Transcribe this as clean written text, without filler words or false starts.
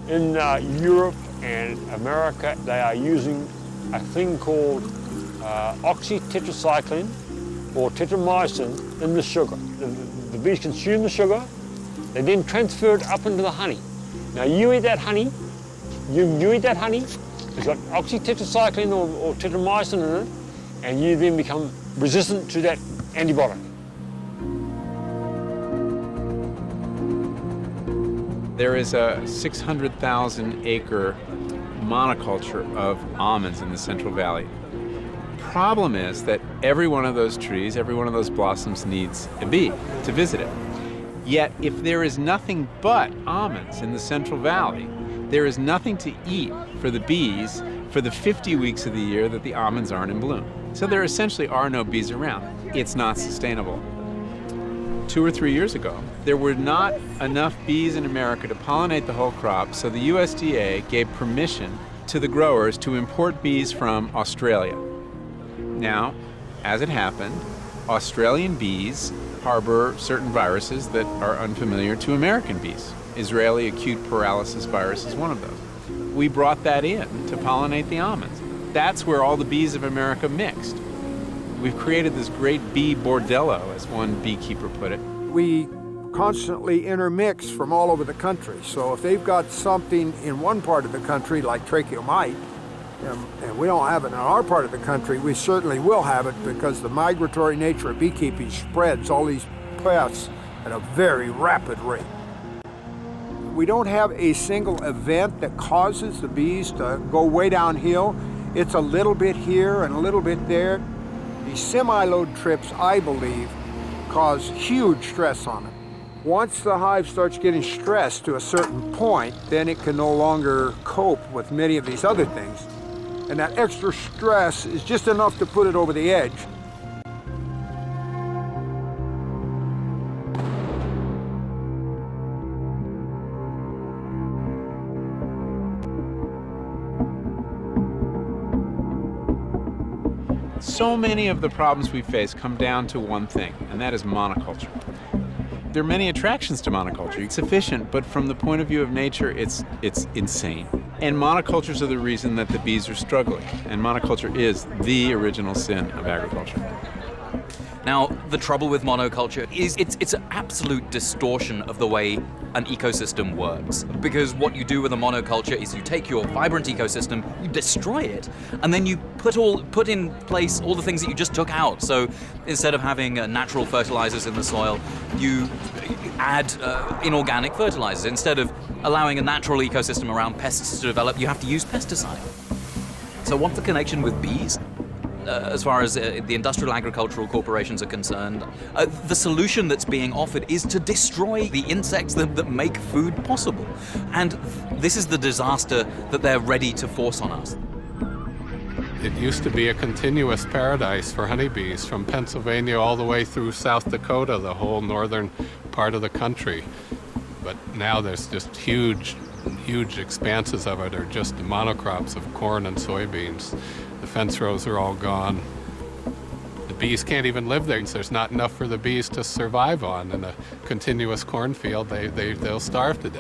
In Europe and America, they are using a thing called oxytetracycline or tetramycin in the sugar. The bees consume the sugar, they then transfer it up into the honey. Now you eat that honey, you eat that honey, it's got oxytetracycline or tetramycin in it, and you then become resistant to that antibiotic. There is a 600,000 acre monoculture of almonds in the Central Valley. Problem is that every one of those trees, every one of those blossoms needs a bee to visit it. Yet if there is nothing but almonds in the Central Valley, there is nothing to eat for the bees for the 50 weeks of the year that the almonds aren't in bloom. So there essentially are no bees around. It's not sustainable. 2 or 3 years ago, there were not enough bees in America to pollinate the whole crop, so the USDA gave permission to the growers to import bees from Australia. Now, as it happened, Australian bees harbor certain viruses that are unfamiliar to American bees. Israeli acute paralysis virus is one of those. We brought that in to pollinate the almonds. That's where all the bees of America mixed. We've created this great bee bordello, as one beekeeper put it. We constantly intermix from all over the country. So if they've got something in one part of the country, like tracheomite, and we don't have it in our part of the country, we certainly will have it because the migratory nature of beekeeping spreads all these pests at a very rapid rate. We don't have a single event that causes the bees to go way downhill. It's a little bit here and a little bit there. These semi-load trips, I believe, cause huge stress on it. Once the hive starts getting stressed to a certain point, then it can no longer cope with many of these other things. And that extra stress is just enough to put it over the edge. So many of the problems we face come down to one thing, and that is monoculture. There are many attractions to monoculture. It's efficient, but from the point of view of nature, it's insane. And monocultures are the reason that the bees are struggling. And monoculture is the original sin of agriculture. Now, the trouble with monoculture is it's an absolute distortion of the way an ecosystem works. Because what you do with a monoculture is you take your vibrant ecosystem, you destroy it, and then you put in place all the things that you just took out. So instead of having natural fertilizers in the soil, you add inorganic fertilizers. Instead of allowing a natural ecosystem around pests to develop, you have to use pesticide. So what's the connection with bees? As far as the industrial agricultural corporations are concerned, the solution that's being offered is to destroy the insects that make food possible. And this is the disaster that they're ready to force on us. It used to be a continuous paradise for honeybees from Pennsylvania all the way through South Dakota, the whole northern part of the country. But now there's just huge expanses of it are just monocrops of corn and soybeans. The fence rows are all gone. The bees can't even live there. There's not enough for the bees to survive on. In a continuous cornfield, they'll starve to death.